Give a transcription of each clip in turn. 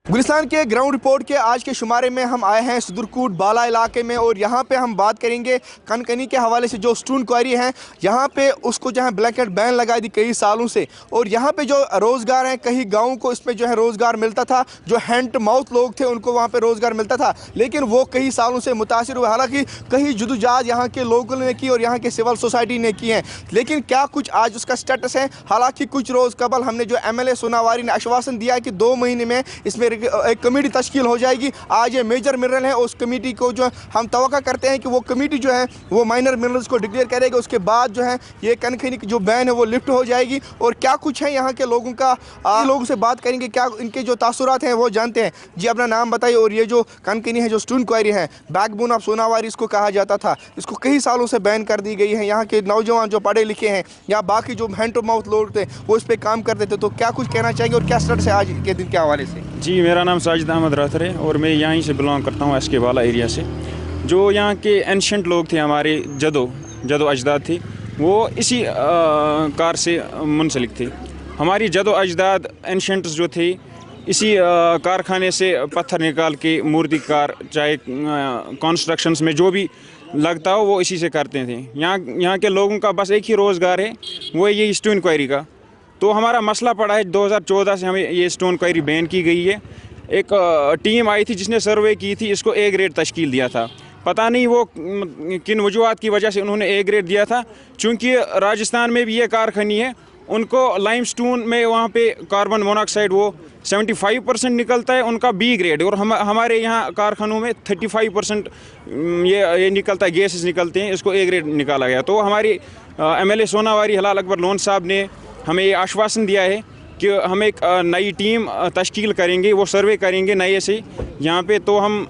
गुलिस्तान के ground report के आज के शुमारे में हम आए हैं सदरकोट बाला इलाके में और यहाँ पे हम बात करेंगे कनकनी के हवाले से। जो स्टूडेंट क्वारी हैं यहाँ पे उसको जो है ब्लैंकेट बैन लगा दी कई सालों से, और यहाँ पे जो रोज़गार हैं कई गाँव को इसमें जो है रोज़गार मिलता था, जो हैंड टू माउथ लोग थे उनको वहाँ पे रोज़गार मिलता था, लेकिन वो कई सालों से मुतासिर हुए। हालांकि कई जदोजहद यहाँ के लोगों ने की और यहाँ के सिविल सोसाइटी ने की है, लेकिन क्या कुछ आज उसका स्टेटस है? हालांकि कुछ रोज़ कबल हमने जो MLA सोनावारी ने आश्वासन दिया है कि 2 महीने में इसमें एक कमेटी तश्कील हो जाएगी। आज ये मेजर मिनरल है, उस कमेटी को जो हम तवक्का करते हैं कि वो कमेटी जो है वो माइनर मिनरल्स को डिक्लेयर करेगी, उसके बाद जो है ये कनखनी की जो बैन है वो लिफ्ट हो जाएगी। और क्या कुछ है यहाँ के लोगों का, लोगों से बात करेंगे, क्या इनके जो तासुरात हैं वो जानते हैं। जी अपना नाम बताइए। और ये जो कनखनी है जो स्टूडेंट क्वारी है, बैकबोन ऑफ सोनावारी इसको कहा जाता था, इसको कई सालों से बैन कर दी गई है। यहाँ के नौजवान जो पढ़े लिखे हैं या बाकी जो हैंड टू माउथ लोग थे वो इस पर काम करते थे, तो क्या कुछ कहना चाहेंगे और क्या स्टेटस है आज के दिन के हवाले से? जी मेरा नाम साजिद अहमद राथर है और मैं यहीं से बिलोंग करता हूँ, SK बाला एरिया से। जो यहाँ के एंशेंट लोग थे, हमारे जदो अजदाद थे, वो इसी कार से मुंसलिक थे। हमारी जदो अजदाद एंशेंट्स जो थे इसी कारखाने से पत्थर निकाल के मूर्तिकार, चाहे कंस्ट्रक्शंस में जो भी लगता हो वो इसी से करते थे। यहाँ के लोगों का बस एक ही रोज़गार है, वो है ये स्टोन क्वारी का। तो हमारा मसला पड़ा है 2014 से हमें ये स्टोन क्वारी बैन की गई है। एक टीम आई थी जिसने सर्वे की थी, इसको A ग्रेड तश्कील दिया था। पता नहीं वो किन वजूहात की वजह से उन्होंने A ग्रेड दिया था, चूँकि राजस्थान में भी ये कारखानी है, उनको लाइमस्टोन में वहाँ पे कार्बन मोनोऑक्साइड वो 75% निकलता है, उनका B ग्रेड, और हमारे यहाँ कारखानों में 35% ये निकलता है, गैसेस निकलते हैं, इसको A ग्रेड निकाला गया। तो हमारी MLA सोनावारी हलाल अकबर लोन साहब ने हमें ये आश्वासन दिया है कि हम एक नई टीम तश्कील करेंगे, वो सर्वे करेंगे नए से यहाँ पे। तो हम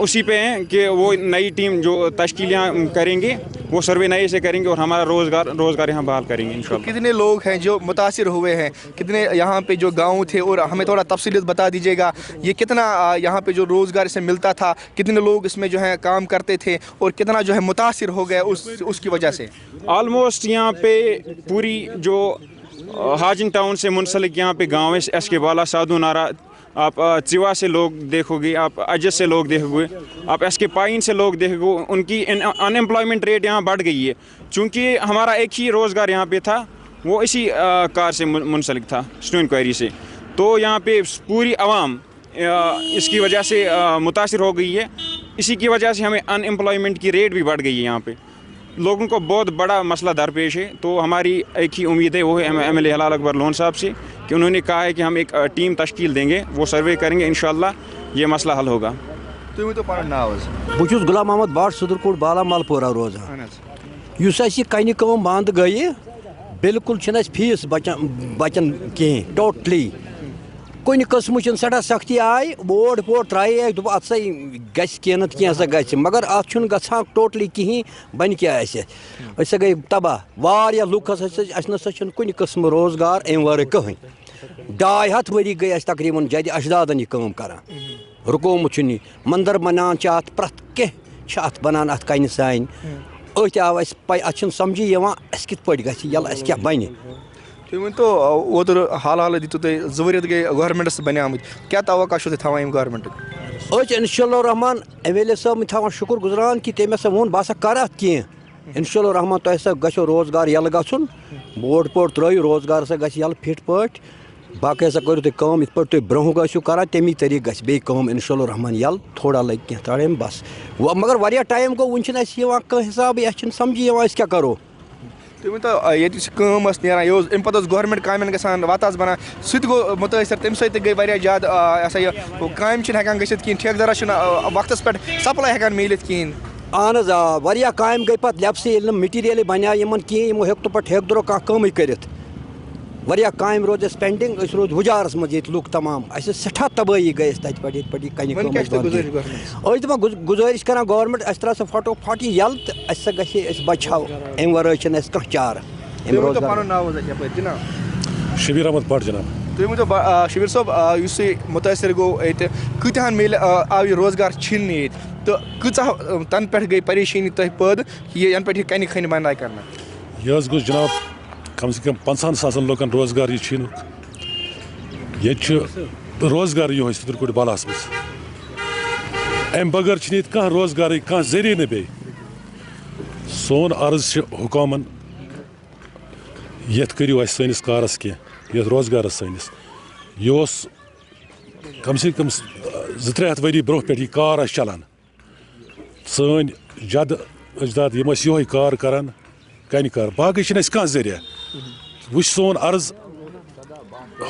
उसी पे हैं कि वो नई टीम जो तश्कील यहाँ करेंगे वो सर्वे नए से करेंगे और हमारा रोज़गार यहाँ बहाल करेंगे इंशाल्लाह। कितने लोग हैं जो मुतासिर हुए हैं, कितने यहाँ पे जो गाँव थे, और हमें थोड़ा तफसीलियत बता दीजिएगा। ये कितना यहाँ पे जो रोज़गार इससे मिलता था, कितने लोग इसमें जो है काम करते थे और कितना जो है मुतासिर हो गया उसकी वजह से? ऑलमोस्ट यहाँ पे पूरी जो हाजिन टाउन से मुंसलिक यहाँ पे गाँव है, SK बाला, साधु नारा, आप चिवा से लोग देखोगे, आप अजय से लोग देखोगे, आप SK पाइन से लोग देखोगे, उनकी अनएम्प्लॉयमेंट रेट यहाँ बढ़ गई है। चूँकि हमारा एक ही रोज़गार यहाँ पे था, वो इसी कार से मुंसलिक था, स्टूडेंट क्वारी से। तो यहाँ पे पूरी आवाम इसकी वजह से मुतासिर हो गई है। इसी की वजह से हमें अनएम्प्लॉयमेंट की रेट भी बढ़ गई है। यहाँ पे लोगों को बहुत बड़ा मसला दरपेश है। तो हमारी एक ही उम्मीद है, वो है MLA हलाल अकबर लोन साहब से, कि उन्होंने कहा है कि हम एक टीम तश्कील देंगे, वो सर्वे करेंगे, इंशाल्लाह ये मसला हल होगा। बहुत गुलाम अहमद बाट, सदरकोट बाला मलपोरा रोजान। यह कन कम बंद गई, बिल्कुल फीस बचन कहें टोटली कुन कस्म सड़ा सख्ती आई। बोर्ड पोट त्रे दोप अत सा गह सा ग, मगर अत ग टोटली कहें बन क्या गई तबाह। वारिया लुक हसा कुन कस्म रोजगार अम वर कहीं। 250 वरी गई तकरीबन जद अजदादन यह काम कर रुकोमुत मंदिर बनान अत प्रत कह बनान अत कन सान। अत आव अत समझी अस कित पे गल क्या बन। तुम तो ओतर हाल दितु तुम 2 वरियत गई गवर्नमेंटस बने क्या तवक्का थवान गवर्नमेंट? इंशाअल्लाह रहमान MLA साहब थवान शुक्र गुजरान कि तम हसा वोन बह कर कह इंशाअल्लाह रहमान तुम हसा गो रोजगार यल गन। बोर्ड पोट त्रो रोजगार हसा ग फिट पे बाकी हसा करो तुम इत पे ब्रोह गो कर तमी तरीक गम इंशाअल्लाह रहमान यल थोड़ा लग कह टाइम बस। मगर वह टाइम गो वन कह हिसाब अस समझी क्या करो। तुम तो ये नान पे गवर्नमेंट कामें गसान वत बना सह गो मुतासर तम सत गई ज्यादा काम हेकान गि ठेकेदारस वक्त पे सप्लाई हेकान मिलत कहें। अहन वह काम गई पे लेप्स मटीरियल बना कहें हे तो पे ठेकेदारों कह कम कर वह काम रोज पेंडिंग रोज हुजारस मज लुक तमाम सठा तबाही गई तत पे कन गुजारिश कर गवर्नमेंट अस त्रा फटो फट यल तो बचाओ अम वर कह चार। शबीर अहमद भट्ट जनाब। तुम तो शबीर साहब मुतासर गो कतहन मिल आव रोजगार छिन तो कह तन पे गई परेशानी तह पैद ये पे कन खन बंद कर यह गो जनाब कम से कम 50,000 लोगन रोजगार ये छीन। روزگار یہ صدرکوٹ بالاس مز ام بغیر کھانا روزگار کھانا ذریعہ نہ سون عرض حکامن یت کرو اس سنس کارس کی یت روزگارس سنس یہ کم سے کم 2-3 ؤری برو پہ یہ کار چلان سن جد اجداد یہ کار کران کن کار باقی کھانا ذریعہ وچ سون عرض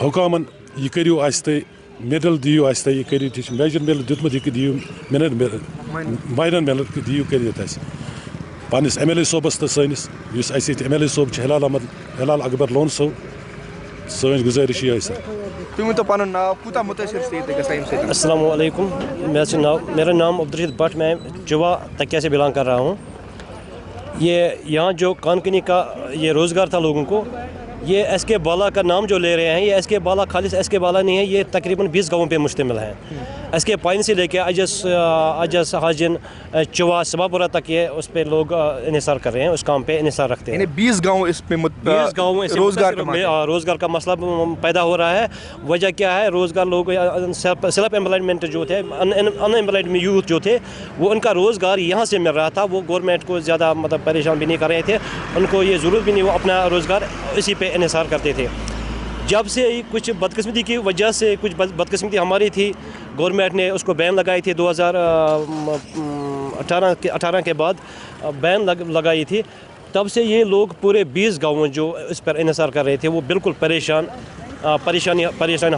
حکامن یہ کرو اس تھی مڈل دیو اس یہ کرو میجر مل دیتمت یہ دیو مائنر مل دیو کرت اس پنس ایم ایل اے صوبس تو سنس اس ایم ایل اے صوب ہلال اکبر لون صوب سن گزارش یہ سر السلام علیکم میرا نام عبدالرشید بٹ میں چوا تکیہ سے بلانگ کر رہا ہوں. یہ یہاں جو کانکنی کا یہ روزگار تھا لوگوں کو یہ ایس کے بالا کا نام جو لے رہے ہیں یہ ایس کے بالا خالص ایس کے بالا نہیں ہے یہ تقریباً 20 گاؤں پہ مشتمل ہے. ایس کے پائن سے لے کے اجس حاجن چوا سبا پورہ تک یہ اس پہ لوگ انحصار کر رہے ہیں اس کام پہ انحصار رکھتے ہیں. 20 گاؤں اس پہ 20 گاؤں روزگار کا مسئلہ پیدا ہو رہا ہے. وجہ کیا ہے روزگار لوگ سیلف امپلائمنٹ جو تھے ان امپلائڈ یوتھ جو تھے وہ ان کا روزگار یہاں سے مل رہا تھا. وہ گورنمنٹ کو زیادہ پریشان بھی نہیں کر رہے تھے ان کو یہ ضرورت بھی نہیں وہ اپنا روزگار اسی پہ انحصار کرتے تھے. جب سے کچھ بدقسمتی کی وجہ سے کچھ بدقسمتی ہماری تھی گورنمنٹ نے اس کو بین لگائی تھی 2018 کے بعد بین لگائی تھی. تب سے یہ لوگ پورے 20 گاؤں جو اس پر انحصار کر رہے تھے وہ بالکل پریشان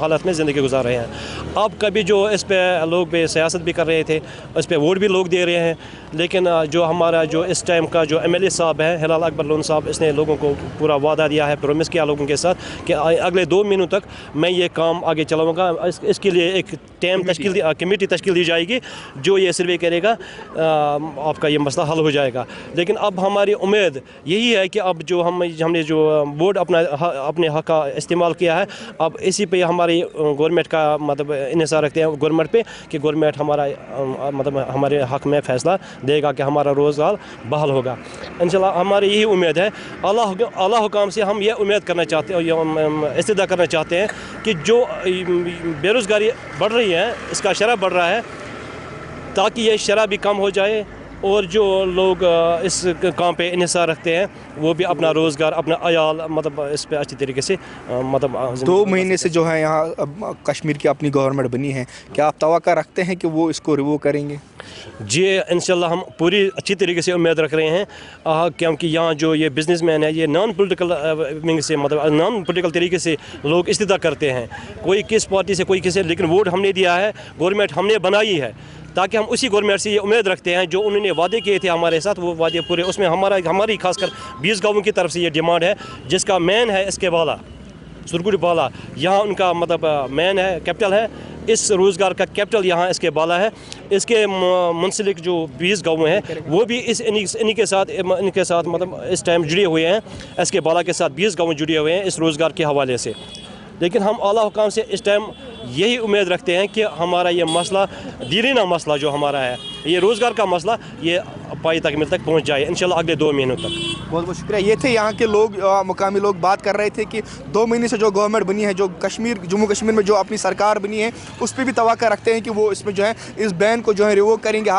حالت میں زندگی گزار رہے ہیں. اب کبھی جو اس پہ لوگ بھی سیاست بھی کر رہے تھے اس پہ ووٹ بھی لوگ دے رہے ہیں لیکن جو ہمارا جو اس ٹائم کا جو ایم ایل اے صاحب ہے ہلال اکبر لون صاحب اس نے لوگوں کو پورا وعدہ دیا ہے پرومس کیا لوگوں کے ساتھ کہ اگلے 2 مہینوں تک میں یہ کام آگے چلاؤں گا. اس کے لیے ایک کمیٹی تشکیل دی جائے گی جو یہ سروے کرے گا آپ کا یہ مسئلہ حل ہو جائے گا. لیکن اب ہماری امید یہی ہے کہ اب جو ہم نے جو ووٹ اپنے حق کا استعمال کیا ہے اب اسی پہ ہماری گورنمنٹ کا مطلب انحصار رکھتے ہیں گورنمنٹ پہ کہ گورنمنٹ ہمارے حق میں فیصلہ دے گا کہ ہمارا روزگار بحال ہوگا. انشاءاللہ ہماری یہی امید ہے. اعلیٰ حکام سے ہم یہ امید کرنا چاہتے ہیں استدعا کرنا چاہتے ہیں کہ جو بے روزگاری بڑھ رہی ہے اس کا شرح بڑھ رہا ہے تاکہ یہ شرح بھی کم ہو جائے اور جو لوگ اس کام پہ انحصار رکھتے ہیں وہ بھی اپنا روزگار اپنا عیال مطلب اس پہ اچھی طریقے سے مطلب 2 مہینے سے جو ہے یہاں کشمیر کی اپنی گورنمنٹ بنی ہے کیا آپ توقع رکھتے ہیں کہ وہ اس کو ریویو کریں گے؟ جی انشاءاللہ ہم پوری اچھی طریقے سے امید رکھ رہے ہیں کیونکہ یہاں جو یہ بزنس مین ہے یہ نان پولیٹیکل ونگ سے مطلب نان پولیٹیکل طریقے سے لوگ استدعا کرتے ہیں کوئی کس پارٹی سے کوئی کسی لیکن ووٹ ہم نے دیا ہے گورنمنٹ ہم نے بنائی ہے تاکہ ہم اسی گورنمنٹ سے یہ امید رکھتے ہیں جو انہوں نے وعدے کیے تھے ہمارے ساتھ وہ وعدے پورے اس میں ہماری خاص کر 20 گاؤں کی طرف سے یہ ڈیمانڈ ہے جس کا مین ہے اس کے بالا سرگوڑ بالا یہاں ان کا مطلب مین ہے کیپٹل ہے. اس روزگار کا کیپٹل یہاں اس کے بالا ہے. اس کے منسلک جو 20 گاؤں ہیں وہ بھی ان کے ساتھ مطلب اس ٹائم جڑے ہوئے ہیں. اس کے بالا کے ساتھ 20 گاؤں جڑے ہوئے ہیں اس روزگار کے حوالے سے. لیکن ہم اعلیٰ حکام سے اس ٹائم یہی امید رکھتے ہیں کہ ہمارا یہ مسئلہ دیرینہ مسئلہ جو ہمارا ہے یہ روزگار کا مسئلہ یہ پائی تک مل تک پہنچ جائے انشاءاللہ اگلے 2 مہینوں تک. بہت بہت شکریہ. یہ تھے یہاں کے لوگ مقامی لوگ بات کر رہے تھے کہ 2 مہینے سے جو گورنمنٹ بنی ہے جو جموں کشمیر میں جو اپنی سرکار بنی ہے اس پہ بھی توقع رکھتے ہیں کہ وہ اس میں جو ہے اس بین کو جو ہے ریویو کریں گے.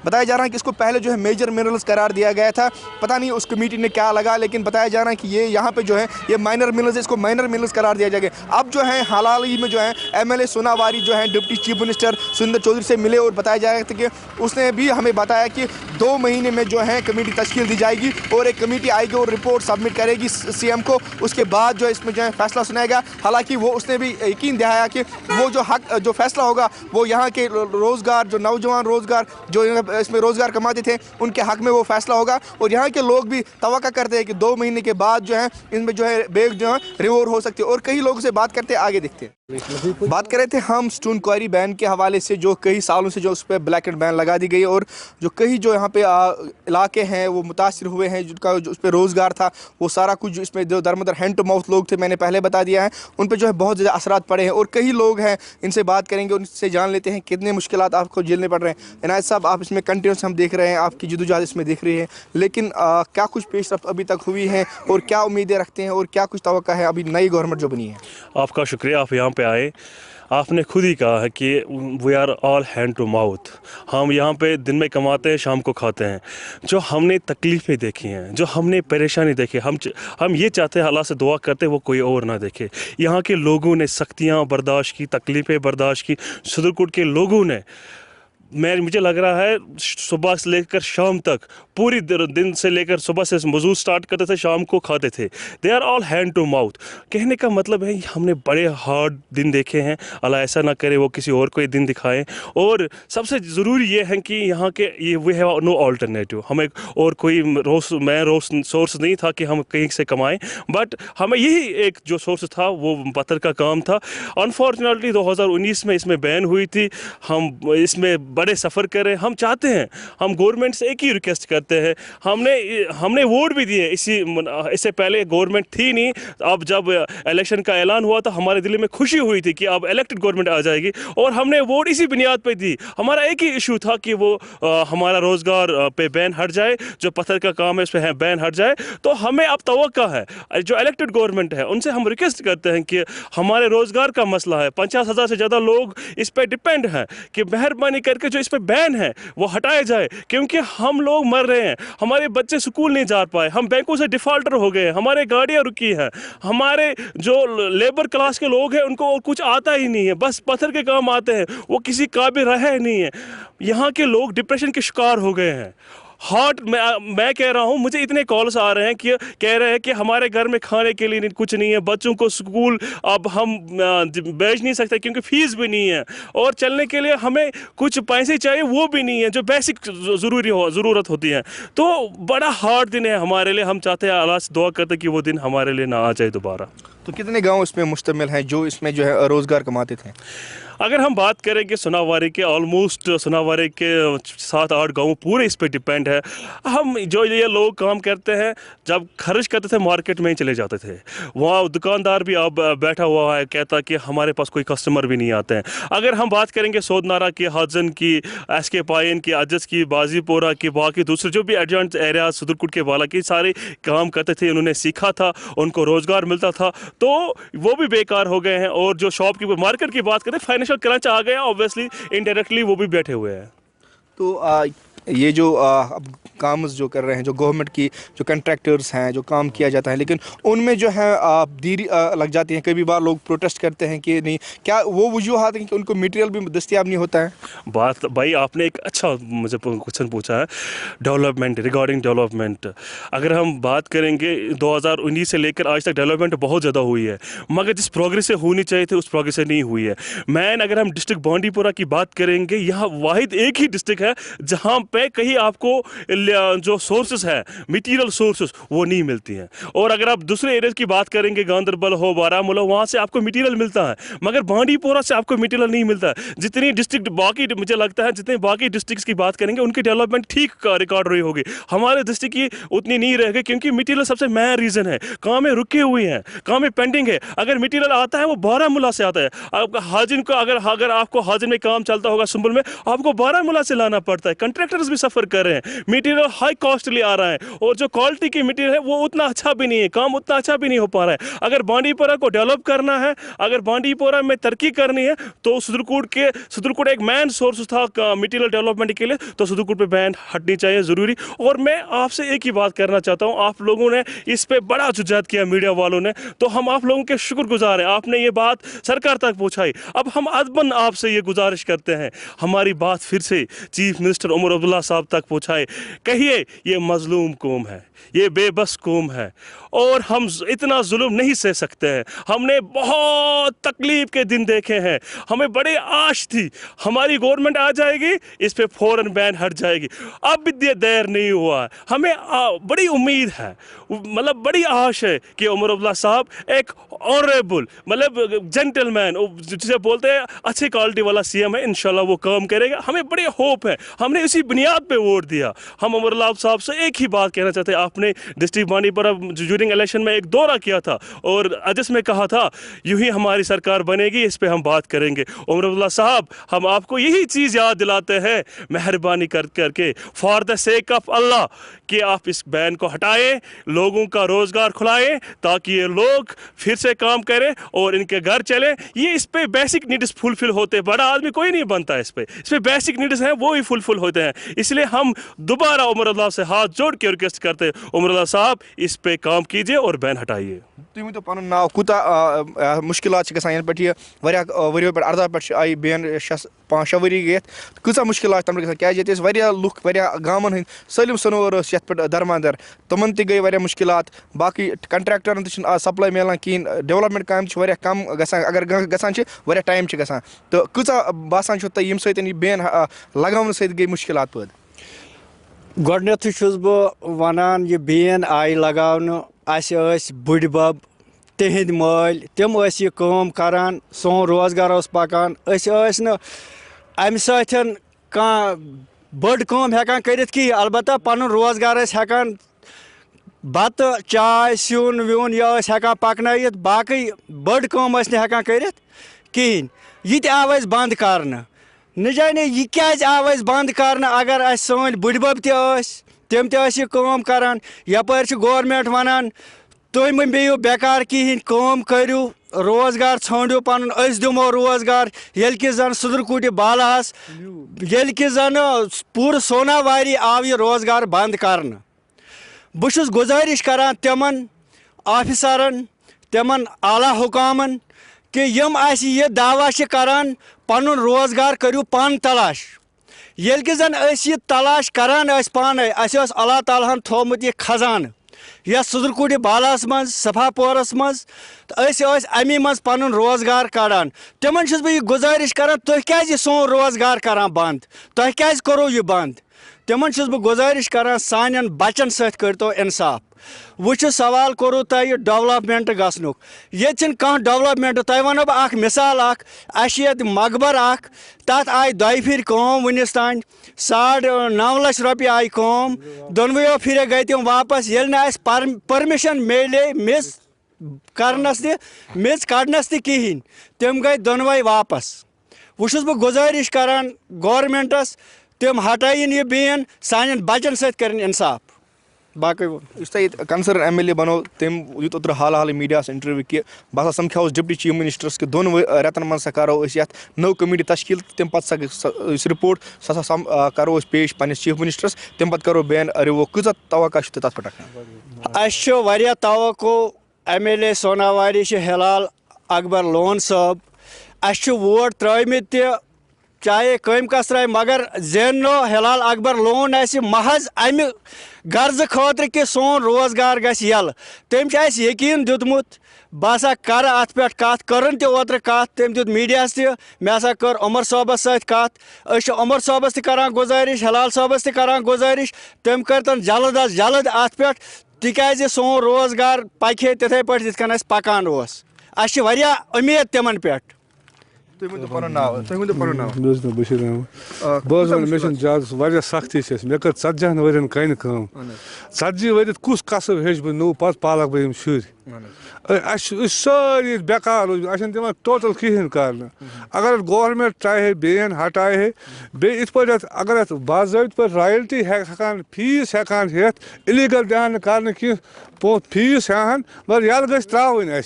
بتایا جا رہا ہے کہ اس کو پہلے جو ہے میجر منرلز قرار دیا گیا تھا پتہ نہیں اس کمیٹی نے کیا لگا لیکن بتایا جا رہا ہے کہ یہ یہاں پہ جو ہے یہ مائنر منرلز اس کو مائنر منرلز قرار دیا جائے گا. اب جو ہے حال ہی میں جو ہے ایم ایل اے سوناواری جو ہے deputy chief minister Surinder Chaudhary سے ملے اور بتایا جا رہا تھا کہ اس نے بھی ہمیں بتایا کہ 2 مہینے میں جو ہے کمیٹی تشکیل دی جائے گی اور ایک کمیٹی آئے گی اور رپورٹ سبمٹ کرے گی سی ایم کو. اس کے بعد جو اس میں جو ہے فیصلہ سنائے گا. حالانکہ وہ اس نے بھی یقین دہایا کہ وہ جو فیصلہ ہوگا وہ یہاں کے روزگار جو نوجوان روزگار جو اس میں روزگار کماتے تھے ان کے حق میں وہ فیصلہ ہوگا. اور یہاں کے لوگ بھی توقع کرتے ہیں کہ 2 مہینے کے بعد جو ہے ان میں جو ہے بیگ جو ہے ریویو ہو سکتی ہے. اور کئی لوگوں سے بات کرتے آگے دیکھتے ہیں. بات کر رہے تھے ہم اسٹون کوائری بین کے حوالے سے جو کئی سالوں سے جو اس پہ بلیک اینڈ بین لگا دی گئی اور جو کئی جو یہاں پہ علاقے ہیں وہ متاثر ہوئے ہیں جن کا جو اس پہ روزگار تھا وہ سارا کچھ جو اس میں جو درمدر ہینڈ ٹو ماؤتھ لوگ تھے میں نے پہلے بتا دیا ہے ان پہ جو ہے بہت زیادہ اثرات پڑے ہیں. اور کئی لوگ ہیں ان سے بات کریں گے ان سے جان لیتے ہیں کتنے مشکلات آپ کو جھیلنے پڑ رہے ہیں. عنایت صاحب آپ اس میں کنٹینیوس ہم دیکھ رہے ہیں آپ کی جدوجہد اس میں دیکھ رہی ہے لیکن کیا کچھ پیش رفت ابھی تک ہوئی ہے اور کیا امیدیں رکھتے ہیں اور کیا کچھ توقع ہے ابھی نئی گورنمنٹ جو بنی ہے؟ آپ کا شکریہ آپ یہاں پہ آئے. آپ نے خود ہی کہا ہے کہ we are all hand to mouth. ہم یہاں پہ دن میں کماتے ہیں, شام کو کھاتے ہیں. جو ہم نے تکلیفیں دیکھی ہیں, جو ہم نے پریشانی دیکھی, ہم یہ چاہتے ہیں اللہ سے دعا کرتے وہ کوئی اور نہ دیکھے. یہاں کے لوگوں نے سختیاں برداشت کی, تکلیفیں برداشت کی. صدرکوٹ کے لوگوں نے, مجھے لگ رہا ہے صبح سے لے کر شام تک, پوری دن سے لے کر صبح سے مزدور سٹارٹ کرتے تھے, شام کو کھاتے تھے. They are all hand to mouth. کہنے کا مطلب ہے ہم نے بڑے ہارڈ دن دیکھے ہیں. اللہ ایسا نہ کرے وہ کسی اور کو یہ دن دکھائیں. اور سب سے ضروری یہ ہے کہ یہاں کے وی ہیو نو آلٹرنیٹیو. ہمیں اور کوئی سورس نہیں تھا کہ ہم کہیں سے کمائیں, بٹ ہمیں یہی ایک جو سورس تھا وہ پتھر کا کام تھا. انفارچونیٹلی 2019 میں اس میں بین ہوئی تھی. ہم اس میں بڑے سفر کریں. ہم چاہتے ہیں, ہم گورنمنٹ سے ایک ہی ریکویسٹ کرتے ہیں. ہم نے ووٹ بھی دیے, اس سے پہلے گورنمنٹ تھی نہیں. اب جب الیکشن کا اعلان ہوا تو ہمارے دل میں خوشی ہوئی تھی کہ اب الیکٹڈ گورنمنٹ آ جائے گی, اور ہم نے ووٹ اسی بنیاد پہ دی. ہمارا ایک ہی ایشو تھا کہ وہ ہمارا روزگار پہ بین ہٹ جائے, جو پتھر کا کام ہے اس پہ بین ہٹ جائے. تو ہمیں اب توقع ہے, جو الیکٹڈ گورنمنٹ ہے ان سے ہم ریکویسٹ کرتے ہیں کہ ہمارے روزگار کا مسئلہ ہے, 50,000 سے زیادہ لوگ اس پہ ڈپینڈ ہیں, کہ مہربانی کر کے جو اس پہ بین ہے وہ ہٹایا جائے. کیونکہ ہم لوگ مر رہے ہیں, ہمارے بچے سکول نہیں جا پائے, ہم بینکوں سے ڈیفالٹر ہو گئے, ہمارے گاڑیاں رکی ہیں, ہمارے جو لیبر کلاس کے لوگ ہیں ان کو کچھ آتا ہی نہیں ہے, بس پتھر کے کام آتے ہیں, وہ کسی قابل رہے نہیں ہیں. یہاں کے لوگ ڈپریشن کے شکار ہو گئے ہیں. ہارٹ میں کہہ رہا ہوں, مجھے اتنے کالز آ رہے ہیں کہ کہہ رہے ہیں کہ ہمارے گھر میں کھانے کے لیے کچھ نہیں ہے, بچوں کو سکول اب ہم بھیج نہیں سکتے کیونکہ فیس بھی نہیں ہے, اور چلنے کے لیے ہمیں کچھ پیسے چاہیے وہ بھی نہیں ہے, جو بیسک ضرورت ہوتی ہے. تو بڑا ہارڈ دن ہے ہمارے لیے. ہم چاہتے ہیں, اللہ سے دعا کرتے کہ وہ دن ہمارے لیے نہ آ جائے دوبارہ. تو کتنے گاؤں اس میں مشتمل ہیں جو اس میں جو ہے روزگار کماتے تھے؟ اگر ہم بات کریں کہ سناواری کے آلموسٹ سناواری کے 7-8 گاؤں پورے اس پہ ڈپینڈ ہے. ہم جو یہ لوگ کام کرتے ہیں, جب خرچ کرتے تھے مارکیٹ میں ہی چلے جاتے تھے. وہاں دکاندار بھی اب بیٹھا ہوا ہے, کہتا کہ ہمارے پاس کوئی کسٹمر بھی نہیں آتے ہیں. اگر ہم بات کریں گے سودنارا کی, ہادزن کی, ایس کے پائن کی, اجس کی, بازی پورہ کی, باقی دوسرے جو بھی ایڈجنٹ ایریا صدرکوٹ کے بالا کی سارے کام کرتے تھے, انہوں نے سیکھا تھا, ان کو روزگار ملتا تھا, تو وہ بھی بیکار ہو گئے ہیں. اور جو شاپ کی مارکیٹ کی بات کریں, فائنینشیل کرنچ آ گیا, اوبویسلی انڈائریکٹلی وہ بھی بیٹھے ہوئے ہیں. تو یہ جو کامز جو کر رہے ہیں, جو گورنمنٹ کی جو کنٹریکٹرز ہیں, جو کام کیا جاتا ہے, لیکن ان میں جو ہے دیری لگ جاتی ہیں. کبھی بار لوگ پروٹیسٹ کرتے ہیں کہ نہیں, کیا وہ وجوہات ہیں کہ ان کو میٹیریل بھی دستیاب نہیں ہوتا ہے؟ بات بھائی آپ نے ایک اچھا مجھے کوشچن پوچھا ہے, ڈیولپمنٹ, ریگارڈنگ ڈیولپمنٹ. اگر ہم بات کریں گے 2019 سے لے کر آج تک ڈیولپمنٹ بہت زیادہ ہوئی ہے, مگر جس پروگریس سے ہونی چاہیے تھی اس پروگریس سے نہیں ہوئی ہے. اگر ہم ڈسٹرکٹ بانڈی پورہ کی بات کریں گے, یہاں واحد ایک ہی ڈسٹرکٹ ہے جہاں پہ کہیں آپ کو جو سورسز ہے, میٹیریل سورسز, وہ نہیں ملتی ہیں. اور اگر آپ دوسرے ایریاز کی بات کریں گے, گاندربل ہو, بارہمولہ, وہاں سے آپ کو میٹیریل ملتا ہے, مگر بانڈی پورہ سے آپ کو میٹیریل نہیں ملتا ہے. جتنی ڈسٹرکٹ باقی, مجھے لگتا ہے جتنے باقی ڈسٹرکٹس کی بات کریں گے ان کی ڈیولپمنٹ ٹھیک ریکارڈ رہی ہوگی, ہمارے ڈسٹرکٹ کی اتنی نہیں رہے گی, کیونکہ میٹیریل سب سے مین ریزن ہے. کامیں رکے ہوئے ہیں, کامیں پینڈنگ ہے. اگر میٹیریل آتا ہے وہ بارہمولہ سے آتا ہے. حاجن کو اگر آپ کو حاجن میں کام چلتا ہوگا سنبل میں, آپ کو بارہمولہ سے لانا پڑتا ہے. کنٹریکٹرز بھی سفر کر رہے ہیں, میٹیریل ہائی کاسٹلی آ رہا ہے, اور جو کوالٹی کی میٹیریل ہے وہ اتنا اچھا بھی نہیں ہے, کام اتنا اچھا بھی نہیں ہو پا رہا ہے. اگر بانڈی پورہ کو ڈیولپ کرنا ہے, اگر بانڈی پورہ میں ترقی کرنی ہے, تو صدرکوٹ ایک مین سورس تھا میٹیریل ڈیولپمنٹ کے لیے, تو صدرکوٹ پہ بین ہٹنی چاہیے ضروری. اور میں آپ سے ایک ہی بات کرنا چاہتا ہوں, آپ لوگوں نے اس پہ بڑا جدوجہد کیا, میڈیا والوں نے, تو ہم آپ لوگوں کے شکر گزار ہیں. آپ نے یہ بات سرکار تک پہنچائی. اب ہم ادباً آپ سے یہ گزارش کرتے ہیں, ہماری بات پھر سے چیف منسٹر عمر عبداللہ صاحب تک پہنچائے. کہیے یہ مظلوم قوم ہے, یہ بے بس قوم ہے, اور ہم اتنا ظلم نہیں سہ سکتے ہیں. ہم نے بہت تکلیف کے دن دیکھے ہیں, ہمیں بڑی آش تھی ہماری گورنمنٹ آ جائے گی, اس پہ فوراً بین ہٹ جائے گی. اب بھی دیر نہیں ہوا, ہمیں بڑی امید ہے, مطلب بڑی آش ہے کہ عمر عبداللہ صاحب ایک آنریبل, مطلب جینٹل مین, جسے بولتے ہیں اچھی کوالٹی والا سی ایم ہے, انشاءاللہ وہ کام کرے گا. ہمیں بڑی ہوپ ہے, ہم نے اسی بنیاد बुनियाद पे वोट दिया। हम उमर अल्लाह साहब से एक ही बात कहना चाहते हैं, आपने डिस्ट्रिक्ट बानीपुरा ड्यूरिंग इलेक्शन में एक दौरा किया था और जिसमें कहा था यूं ही हमारी सरकार बनेगी, इस पे हम बात करेंगे। उमर अल्लाह साहब, हम आपको यही चीज़ याद दिलाते हैं, मेहरबानी करके फॉर द सेक ऑफ अल्लाह कि आप इस बैन को हटाएं, लोगों का रोज़गार खुलाएं ताकि ये लोग फिर से काम करें और इनके घर चले। ये इस पे बेसिक नीड्स फुलफिल होते हैं, बड़ा आदमी कोई नहीं बनता इस पे बेसिक नीड्स हैं वो ही फुलफिल होते हैं। इसलिए हम दोबारा उमर अल्लाह से हाथ जोड़ के रिक्वेस्ट करते हैं, उमर अल्लाह साहब इस पे काम कीजिए और बैन हटाइए। तुम वन पन नाव कूता मुश्किलात गसान पे यह वरियो पे 18 पे आई बैन 5-6 वरी गए कूचा मुश्किलात तम क्या लुक गामन हंद सलम सनोर ये पे दरमादर तमन गई वारिया मुश्किलात बाकी कंट्रैक्टरन सप्लाई मिलान कहीं डेवलपमेंट काम कम गसान अगर गसान टाइम गसान तो कूचा बासान ये सत्य बैन लगावन सत गई मुश्किलात पैदा। गोडनेथु छुस बह वनान ये बैन आई लगावन बुढ़ बब तिहिंद मल तम यह काम करान सोन रोजगार पकान अमि सतन कह बड़ काम हेकान करित कि अलबत्ता पन रोजगार हेकान बत चाय सिन व्यून यह हेकान पकनयित बाकी बड़ काम हेकान करित कहें ये आव बंद करना न जाने यह क्या आव बंद करना अगर सन बुढ़ बब तम काम करान यपर गवर्नमेंट वनान तुम मह बिहू बेकार कहें काम करू रोजगार षांडू पन दिमो रोजगार ये कि जन सुदरकूट बालास ये कि जन पूर सोनावारी आव यह रोजगार बंद करना। बहुत गुजारिश करान तमन ऑफिसरन तमन आला हुकामन कि यम यह दावा करान पन रोजगार करू पान तलाश ये कि जन यह तलाश करान पान अल्लाह ताला हन थोमुत यह खजान यह सुदरकूट बालास मज सफापोरस मज अमी मज पन रोजगार कड़ान तमन बह गुजारिश करान तुह क्या सोन रोजगार करान बंद तुह क्या करो यह बंद तमन बह गुजारिश करान सान बचन सत करो इंसाफ वो सवाल कोरू तुह डेवलपमेंट गसनुक ये कह डेवलपमेंट तुह वनो बह मिसाल ये मकबर तथ आय दो फिर कम वनिस तान 9.5 लाख रुपये आय कम दोनवो फिर गई तम वापस ये परमिशन मिले मिस करनस मिस कड़नस कहें तम गई दोनवे वापस। वो बह गुजारिश करान गवर्नमेंटस तम हटाइन यह बैन सान बचन सत कर इंसाफ बाकी कंसर्न MLA बनो तम युत ओतर हाल मीडिया इंटरव्यू कि बह समख्या डिप्टी चीफ मिनिस्टरस कि 2 रेतन मन करो नव कमेटी तश्कील तम पे रिपोर्ट करो पेश पन्निस चीफ मिनिस्टरस तम पे करो बैन रिवो कूचा तवक्का तथ पे तवक्को MLA सोनावारी हिलाल अकबर लोन साहब वोट त्रमित चाहे कम कसराय मगर जेनो हिलाल अकबर लोन महज अमि गर्ज खतर कि सोन रोजगार गल तम यकीन दितमुत बह कर अत पे कत करन ओतर कत तम दित मीडिया मे हसा कर उमर साहबस सत कत उमर साहबस करान गुजारिश हिलाल साहबस करान गुजारिश तम करतन जल्द अज जल्द अत पे तिकाज सोन रोजगार पके तिथे पे जित कन पकान उम्मीद तमन पे। बशीर अहमद मे ज्यादा सख्ती मे कर 40 वन कन कम 40 वर कुछ कसब हेच बह नो पे पालक बह शुर सारी बेकार दिवान टोटल कहें कर अगर गवर्नमेंट चाहे बैन हटाए बे अगर बाज़ाब्त पे रॉयल्टी हेकान फीस हेकान हेत इलीगल ध्यान कर फीस हेन मगर यल गई त्रावन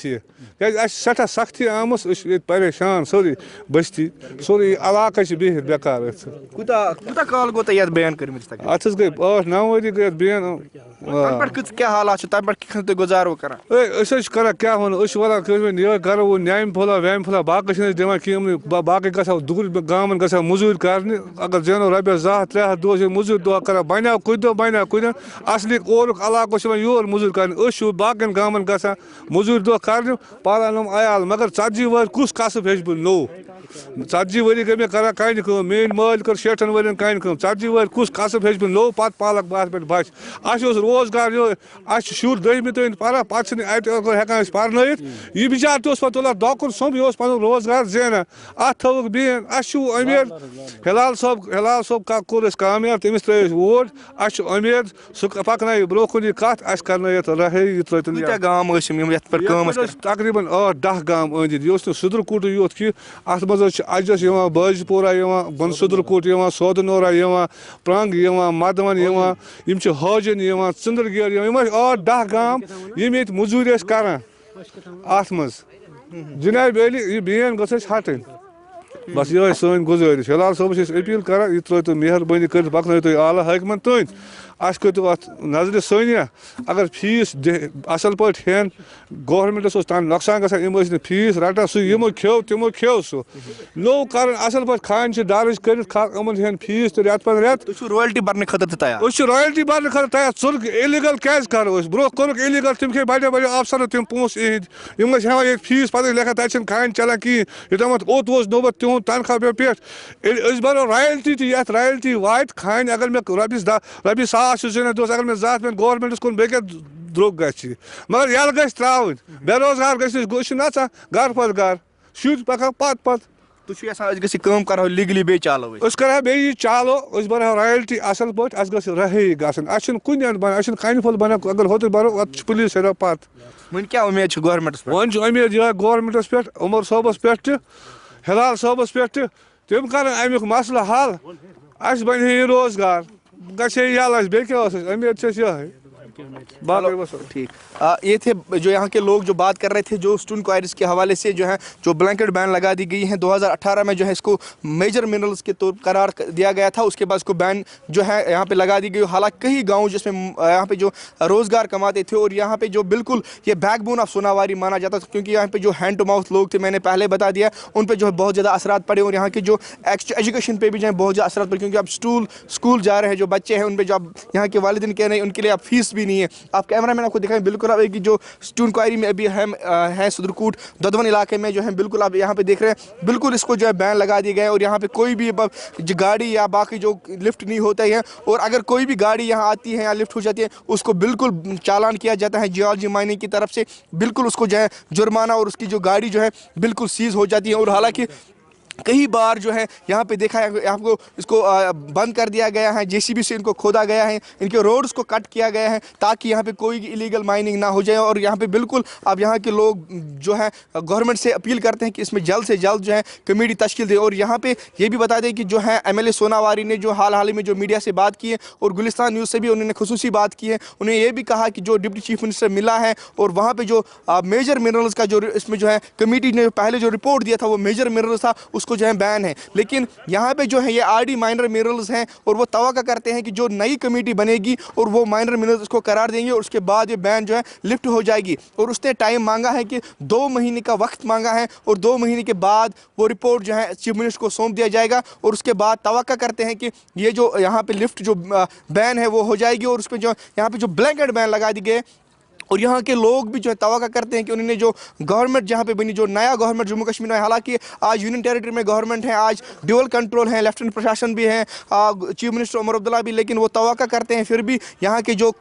सठा सख्ती आम परेशान सोरी बस्ती सोरी इलाका बिहित बेकार काल गो तैयार बैन कर अत गई 8-9 वरी गई बैन क्या हालात पे गुजारो कर क्या वन वन यह करो वो न्याम फुला वैम फुला बाकी दिवान कहें बाकी गो दूर गामन ग मजूर कर अगर जेनो रपस 2-3 दह मजूर दह कर बनो कुछ दह बनो कुछ असली ओर इलाको योर मजूर कर बाकन गामन ग मजूर दह कर पालान आयाल मगर 40 वर कुस कसब हेच बह नो 40 वरी गई मे कर कन मेन माल कर 60 वन कन 40 वर कुस कसब हेच बह नो पत पालक बात पे बच रोजगार शुर 10वीं तक पारा पे हेकान पान यह बिचार पे तुलान दौकुन सोम यह पन रोजगार जेना अत थोक बेन उम्मीद हिलाल सब कोर कामयाब तमिस त्रे वोट उम्मीद सह पकन ब्रो कुन कत कर रहे तकरीबन 8-10 गाम अंद यह सदरकोट योत कि अत मज अजस बाजपोरा बन सदरकोट सौदनोरा प्रंग मदवन हाजन चंद्रगेर 8-10 गाम यम ये मजूर कर अत मज जनाब अली यह बेन गस हटन बस यह सन गुजारिश हिलाल साहब अपील कर यह त्रो मेहरबानी कर पकन आला हाकमन तन अस करो अत नजर सानिया अगर फीस असल पे हेन गवर्नमेंटस तन नुकसान गम फीस रटान सो खेव तमो खेव सह नो कर असल पे खान दर्ज कर हेन फीस तो रेत पे रेत रॉयल्टी भरने खतर तैयार रॉयल्टी भरने खतर तैयार चुर्क इलीगल क्या करो ब्रो कोर्क इलीगल तम खे बड़े बड़े अफसर तम पोस इहद हेवान फीस पे लेखान तक खान चलान कहें योतमत ओत वो नौबत तिहद तनख्वाह पे बरो रॉयल्टी ये रॉयल्टी वात खान अगर मे रॉपिस 100 जन दोस्त अगर मे जात पे गवर्नमेंटस कुन बे द्रोग ग मगर यल गश त्रावन बेरोजगार गश ना घर पे घर शुर पकान पत तुम करो लीगली बे चालो कर बे चालो बनो रॉयल्टी असल पे गस रही गन कुन बन कन फल बन अगर होत बरो पुलिस हेरो पत वन क्या उम्मीद गवर्नमेंटस वन उम्मीद यह गवर्नमेंटस पे उमर साहबस पे हिलाल साहबस पे तम कर अमुक मसल हल अस बन रोजगार यल बे क्या उम्मीद यह ठीक ये थे जो यहाँ के लोग जो बात कर रहे थे जो स्टूडेंट क्वायरीज के हवाले से जो है जो ब्लैंकेट बैन लगा दी गई है 2018 में जो है इसको मेजर मिनरल्स के तौर करार दिया गया था उसके बाद इसको बैन जो है यहाँ पे लगा दी गई। हालांकि कई गांव जिसमें यहाँ पे जो रोज़गार कमाते थे और यहाँ पे जो बिल्कुल ये बैकबोन ऑफ सोनावारी माना जाता था क्योंकि यहाँ पे जो हैंड टू माउथ लोग थे मैंने पहले बता दिया उन पर जो है बहुत ज़्यादा असरात पड़े और यहाँ के जो एजुकेशन पे भी जो है बहुत ज़्यादा असरात पड़े क्योंकि अब स्कूल जा रहे हैं जो बच्चे हैं उन पर जो अब यहाँ के वालिदैन कह रहे हैं उनके लिए अब फीस भी नहीं है। आप कैमरा मैन आपको दिखाएं बिल्कुल अब एक जो स्टूडेंट क्वायरी में अभी है सदरकोट ददवन इलाके में जो है बिल्कुल आप यहाँ पे देख रहे हैं बिल्कुल इसको जो है बैन लगा दिया गया है और यहाँ पे कोई भी गाड़ी या बाकी जो लिफ्ट नहीं होता है और अगर कोई भी गाड़ी यहाँ आती है या लिफ्ट हो जाती है उसको बिल्कुल चालान किया जाता है जियोलॉजी माइनिंग की तरफ से बिल्कुल उसको जो है जुर्माना और उसकी जो गाड़ी जो है बिल्कुल सीज हो जाती है। और हालांकि कई बार जो है यहाँ पे देखा है आपको इसको बंद कर दिया गया है जेसीबी से इनको खोदा गया है इनके रोड्स को कट किया गया है ताकि यहाँ पे कोई इलीगल माइनिंग ना हो जाए। और यहाँ पे बिल्कुल अब यहाँ के लोग जो है गवर्नमेंट से अपील करते हैं कि इसमें जल्द से जल्द जो है कमेटी तश्कील दे। और यहाँ पे ये भी बता दें कि जो है MLA सोनावारी ने जो हाल ही में जो मीडिया से बात की है और गुलिस्तान न्यूज़ से भी उन्होंने खुसूसी बात की है उन्हें ये भी कहा कि जो डिप्टी चीफ मिनिस्टर मिला है और वहाँ पर जो मेजर मिनरल्स का जो इसमें जो है कमेटी ने पहले जो रिपोर्ट दिया था वो मेजर मिनरल्स था उसको जो है बैन है। लेकिन यहाँ पे जो है ये RD माइनर मिनरल्स हैं और वो तवक्का करते हैं कि जो नई कमेटी बनेगी और वो माइनर मिनरल्स को करार देंगे और उसके बाद ये बैन जो है लिफ्ट हो जाएगी। और उसने टाइम मांगा है कि 2 महीने का वक्त मांगा है और 2 महीने के बाद वो रिपोर्ट जो है चीफ मिनिस्टर को सौंप दिया जाएगा और उसके बाद तवक्का करते हैं कि ये जो यहाँ पे लिफ्ट जो बैन है वो हो जाएगी और उस पर जो यहाँ पे जो ब्लैंकेट बैन लगा दी गए। और यहाँ के लोग भी जो है तवक्का करते हैं कि उन्होंने जो गवर्नमेंट जहाँ पे बनी जो नया गवर्नमेंट जम्मू कश्मीर में हालांकि आज यूनियन टेरिटरी में गवर्नमेंट है आज ड्यूअल कंट्रोल है लेफ्टिनेंट प्रशासन भी है चीफ मिनिस्टर उमर अब्दुल्ला भी लेकिन वो तवक्का करते हैं फिर भी यहाँ के जो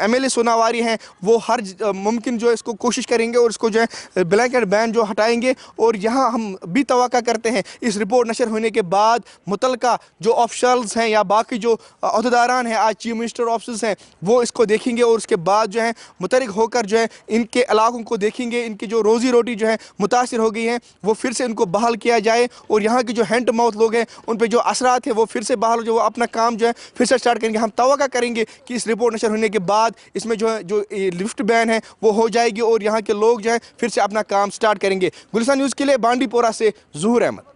MLA सोनावारी हैं वो हर मुमकिन जो है इसको कोशिश करेंगे और इसको जो है ब्लैंकेट बैन जो हटाएंगे। और यहाँ हम भी तवक्का करते हैं इस रिपोर्ट नशर होने के बाद मुतलका जो ऑफिशल्स हैं या बाकी जो अहदेदारान हैं आज चीफ मिनिस्टर ऑफिस हैं वो इसको देखेंगे और उसके बाद जो है मुतरिक होकर जो है इनके इलाकों को देखेंगे इनकी जो रोज़ी रोटी जो है मुतासिर हो गई है वो फिर से इनको बहाल किया जाए और यहाँ के जो हैंड टू माउथ लोग हैं उन पर जो असरात है वो फिर से बहाल जो वो अपना काम जो है फिर से स्टार्ट करेंगे। हम तवक्का करेंगे कि इस रिपोर्ट नशर होने के बाद इसमें जो है जो लिफ्ट बैन है वो हो जाएगी और यहाँ के लोग जो है फिर से अपना काम स्टार्ट करेंगे। गुलिस्तान न्यूज़ के लिए बांडीपोरा से ज़हूर अहमद।